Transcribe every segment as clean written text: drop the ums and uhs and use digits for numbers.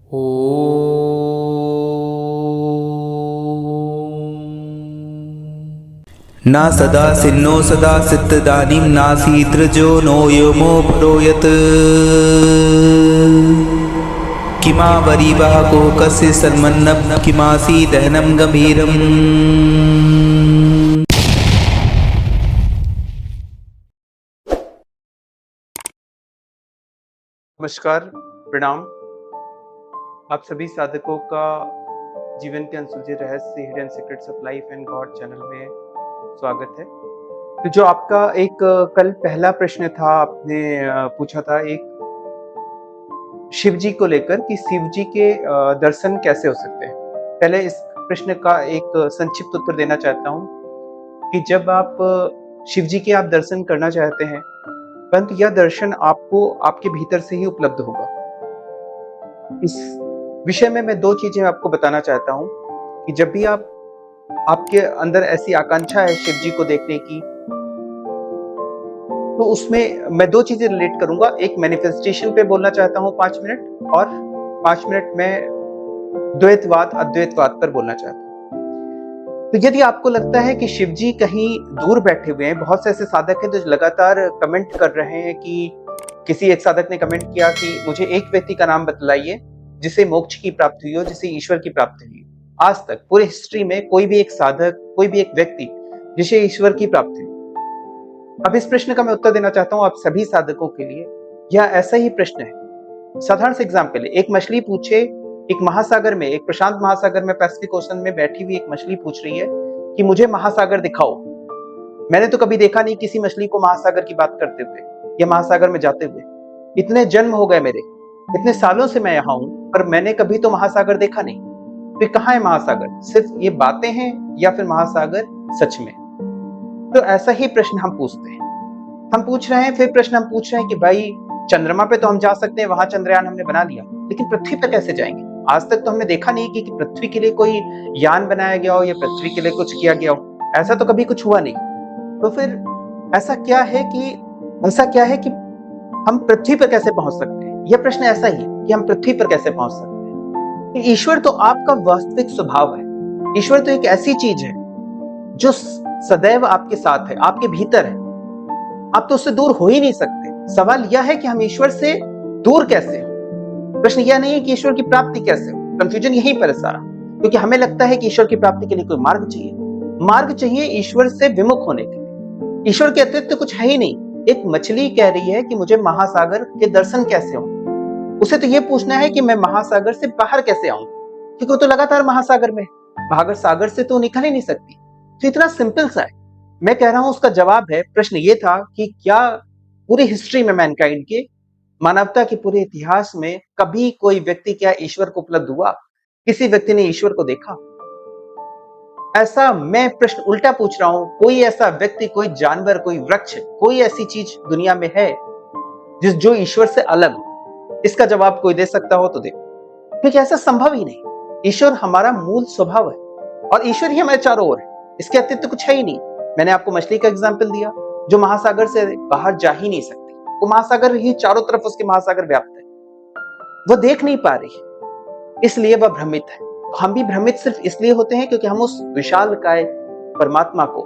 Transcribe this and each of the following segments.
न सदा सिन्नो सदा सिद्धदानीं नासीतृजो नो योमोपरो यत् किमावरीवः कोकस्य सन्मन्नः किमासी दहनं गंभीरम्। नमस्कार, प्रणाम। आप सभी साधकों का जीवन के अनसुलझे रहस्य hidden secrets of life and God channel में स्वागत है। तो जो आपका एक कल पहला प्रश्न था, आपने पूछा था एक शिव जी को लेकर कि शिव जी के दर्शन कैसे हो सकते हैं। पहले इस प्रश्न का एक संक्षिप्त उत्तर देना चाहता हूँ कि जब आप शिव जी के आप दर्शन करना चाहते हैं, परंतु यह दर्शन आपको आपके भीतर से ही उपलब्ध होगा। इस विषय में मैं दो चीजें आपको बताना चाहता हूं कि जब भी आपके अंदर ऐसी आकांक्षा है शिव जी को देखने की, तो उसमें मैं दो चीजें रिलेट करूंगा। एक मैनिफेस्टेशन पे बोलना चाहता हूं 5 मिनट, और 5 मिनट में द्वैतवाद अद्वैतवाद पर बोलना चाहता हूं। तो यदि आपको लगता है कि शिव जी कहीं दूर बैठे हुए हैं, बहुत से ऐसे साधक हैं जो लगातार कमेंट कर रहे हैं कि किसी एक साधक ने कमेंट किया कि मुझे एक व्यक्ति का नाम बतलाइए जिसे मोक्ष की प्राप्ति हुई हो, जिसे ईश्वर की प्राप्ति हुई। आज तक पूरे हिस्ट्री में कोई भी एक साधक, कोई भी एक व्यक्ति जिसे ईश्वर की प्राप्ति हुई। अब इस प्रश्न का मैं उत्तर देना चाहता हूं आप सभी साधकों के लिए। यह ऐसा ही प्रश्न है। साधारण से एग्जाम्पल है, एक मछली पूछे, एक महासागर में, एक प्रशांत महासागर में, पैसिफिक ओशन में बैठी हुई एक मछली पूछ रही है कि मुझे महासागर दिखाओ। मैंने तो कभी देखा नहीं किसी मछली को महासागर की बात करते हुए या महासागर में जाते हुए। इतने जन्म हो गए मेरे, इतने सालों से मैं यहाँ हूं, पर मैंने कभी तो महासागर देखा नहीं। फिर कहाँ है महासागर? सिर्फ ये बातें हैं या फिर महासागर सच में? तो ऐसा ही प्रश्न हम पूछते हैं, हम पूछ रहे हैं। फिर प्रश्न हम पूछ रहे हैं कि भाई चंद्रमा पे तो हम जा सकते हैं, वहां चंद्रयान हमने बना लिया, लेकिन पृथ्वी पे कैसे जाएंगे? आज तक तो हमने देखा नहीं कि पृथ्वी के लिए कोई यान बनाया गया हो या पृथ्वी के लिए कुछ किया गया हो। ऐसा तो कभी कुछ हुआ नहीं। तो फिर ऐसा क्या है कि हम पृथ्वी पर कैसे पहुंच सकते हैं? यह प्रश्न ऐसा ही है कि हम पृथ्वी पर कैसे पहुंच सकते हैं। ईश्वर तो आपका वास्तविक स्वभाव है। ईश्वर तो एक ऐसी चीज है जो सदैव आपके साथ है, आपके भीतर है। आप तो उससे दूर हो ही नहीं सकते। सवाल यह है कि हम ईश्वर से दूर कैसे हो। प्रश्न यह नहीं है कि ईश्वर की प्राप्ति कैसे हो। कंफ्यूजन यहीं पर है सारा, क्योंकि हमें लगता है कि ईश्वर की प्राप्ति के लिए कोई मार्ग चाहिए ईश्वर से विमुख होने के लिए। ईश्वर के अतिरिक्त कुछ है ही नहीं। एक मछली कह रही है कि मुझे महासागर के दर्शन कैसे हो। उसे तो यह पूछना है कि मैं महासागर से बाहर कैसे आऊं, क्योंकि वो तो लगातार महासागर में, सागर से तो निकल ही नहीं सकती। तो इतना सिंपल सा है। मैं कह रहा हूं उसका जवाब है। प्रश्न ये था कि क्या पूरी हिस्ट्री में मैनकाइंड के, मानवता के पूरे इतिहास में कभी कोई व्यक्ति क्या ईश्वर को उपलब्ध हुआ? किसी व्यक्ति ने ईश्वर को देखा? ऐसा मैं प्रश्न उल्टा पूछ रहा हूं। कोई ऐसा व्यक्ति, कोई जानवर, कोई वृक्ष, कोई ऐसी चीज दुनिया में है जो ईश्वर से अलग हो? इसका जवाब कोई दे सकता हो तो देखो, क्योंकि ऐसा संभव ही नहीं। ईश्वर हमारा मूल स्वभाव है और ईश्वर ही हमारे चारों ओर है। इसके अतिरिक्त तो कुछ है ही नहीं। मैंने आपको मछली का एग्जाम्पल दिया जो महासागर से बाहर जा ही नहीं सकती। वो महासागर ही चारों तरफ उसके महासागर व्याप्त है, वो देख नहीं पा रही, इसलिए वह भ्रमित है। हम भी भ्रमित सिर्फ इसलिए होते हैं क्योंकि हम उस विशालकाय परमात्मा को,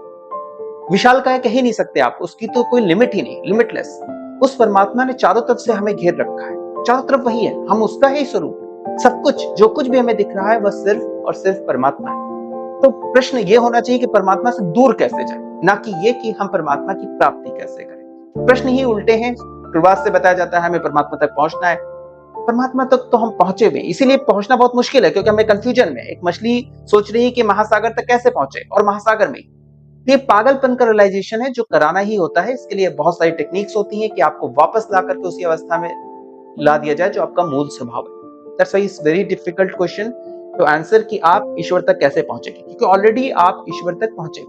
विशालकाय कह ही नहीं सकते आप, उसकी तो कोई लिमिट ही नहीं, लिमिटलेस। उस परमात्मा ने चारों तरफ से हमें घेर रखा है, चारों तरफ वही है, हम उसका ही स्वरूप। सब कुछ, जो कुछ भी हमें दिख रहा है, वह सिर्फ और सिर्फ परमात्मा है। तो प्रश्न ये होना चाहिए कि परमात्मा से दूर कैसे जाए, ना कि ये कि हम परमात्मा की प्राप्ति कैसे करें। प्रश्न ही उल्टे हैं। शुरुआत से बताया जाता है हमें परमात्मा तक पहुंचना है। परमात्मा तक तो हम पहुंचे हुए, इसीलिए पहुंचना बहुत मुश्किल है, क्योंकि हमें कंफ्यूजन में। एक मछली सोच रही है कि महासागर तक कैसे पहुंचे, और महासागर में। ये पागलपन का रियलाइजेशन है जो कराना ही होता है। इसके लिए बहुत सारी टेक्निक्स होती हैं कि आपको वापस ला करके उसी अवस्था में ला दिया जाए जो आपका मूल स्वभाव है। That's why it's very difficult question to answer कि आप ईश्वर तक कैसे पहुंचेंगे, क्योंकि ऑलरेडी आप ईश्वर तक पहुंचे।